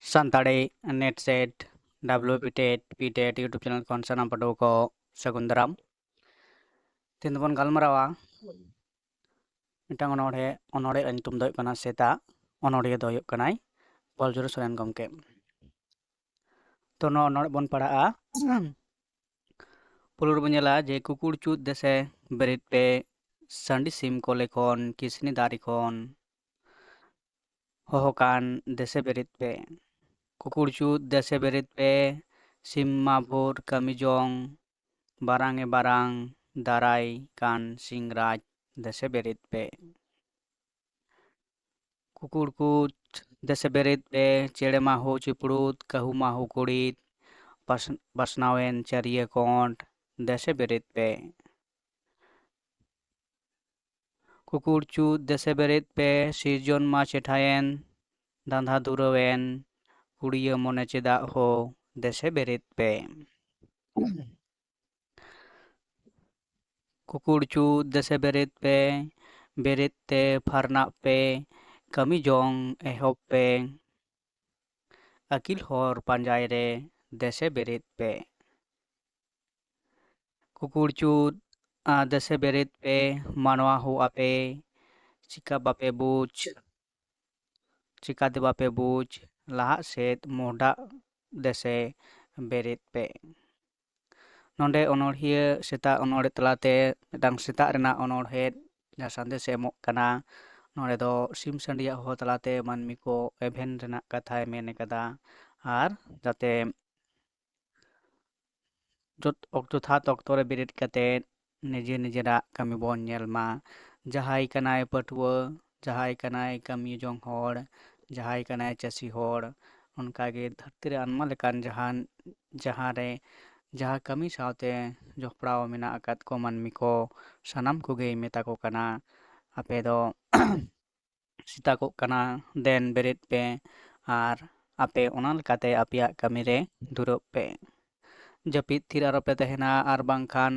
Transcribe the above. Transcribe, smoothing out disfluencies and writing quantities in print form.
Santali net set WPTET YouTube channel ᱠᱷᱚᱱ ᱥᱟᱱᱟᱢ ᱯᱟᱹᱴᱷᱩᱣᱟᱹ ᱠᱚ ᱥᱟᱹᱜᱩᱱ ᱫᱟᱨᱟᱢ। ᱛᱮᱦᱮᱧ ᱫᱚᱵᱚᱱ ᱜᱟᱞᱢᱟᱨᱟᱣᱟ ᱢᱤᱫᱴᱟᱝ ᱚᱱᱚᱬᱦᱮ ᱧᱩᱛᱩᱢ ᱫᱚ ᱦᱩᱭᱩᱜ ᱠᱟᱱᱟ ᱥᱮᱛᱟ। ᱚᱱᱚᱬᱦᱤᱭᱟᱹ ᱫᱚ ᱦᱩᱭᱩᱜ ᱠᱟᱱᱟᱭ ᱵᱚᱞᱡᱚᱨ ᱥᱚᱨᱮᱱ ᱜᱚᱢᱠᱮ। ᱛᱚ ᱱᱚᱣᱟ ᱚᱱᱚᱬᱦᱮ ᱵᱚᱱ ᱯᱟᱲᱦᱟᱜᱼᱟ। ᱯᱩᱭᱞᱩ ᱨᱮᱵᱚᱱ ᱧᱮᱞᱟ ᱡᱮ ᱠᱩᱠᱩᱲ ᱪᱩᱛ ᱫᱮᱥᱮ ᱵᱮᱨᱮᱫ ᱯᱮ ᱥᱟᱺᱰᱤ ᱥᱤᱢ ᱠᱚᱞᱮ ᱠᱷᱚᱱ ᱠᱤᱥᱱᱤ ᱫᱟᱨᱮ ᱠᱷᱚᱱ ᱦᱚᱦᱚ ᱠᱟᱱ ᱫᱮᱥᱮ ᱵᱮᱨᱮᱫ ᱯᱮ। ᱠᱩᱠᱩᱲ ᱪᱩᱛ ᱫᱮᱥᱮ ᱵᱮᱨᱮᱫ ᱯᱮ ᱥᱤᱢ ᱢᱟ ᱵᱷᱳᱨ ᱠᱟᱹᱢᱤ ᱡᱚᱝ ᱵᱟᱨᱟᱝ ᱵᱟᱨᱟᱝ ᱫᱟᱨᱟᱭ ᱠᱟᱱ ᱥᱤᱝᱨᱟᱡᱽ ᱫᱮᱥᱮ ᱵᱮᱨᱮᱫ ᱯᱮ। कुकुड़ कूच देसे बेरेद पे चेड़े माहू चिपड़ूत कहू माहू कुड़ीत बसनावेन चरिये कोंट देसे बेरेद पे। कुकुड़ चूत देसे बेरेद पे सिरजोन मा चेठायन दांधा दुरवेन कुड़िया मोने चेदा हो देसे बेरेद पे। कुकुड़ चूत देसे बेरेद पे बेरेद ते फरना पे कमी जोंग एहोब पे अकिल होर पंजाय रे देसे बेरेद पे। कुकुड़ चूत देसे बेरेद पे मानवा हो आपे चिका बापे बूझ लाहा सेत मोहडा देसे बेरेद पे। नोंडे अनोढ़िया सेता अनोढ़े तलाते मिदटांग सेता रेना अनोढ़े जहाँ संदेश एमोग कना नोंडे दो सिम संडिया हो तलाते मानमी को एभेन रेना कथाय मेने कदा आर जाते जथात ऑक्टो रे बेरेद कते निजे निजेरा कमी बोन नेल मा जहाई कनाय पटुआ जहाई कनाय कमी जोंग होड़ जहाई कनाय चसी होड़ उनकागे धरती रे अनमा लेकान जहां रे जहां कमी सावते जोपड़ाव मेना अकात को मानमी को सानाम कोगे मेता को कना आपे दो सीता को कना देन बेरेद पे आर आपे ओना लेकाते आपिया कमी रे दुरब पे। जपित थिर आरोपे तहना आर बांखान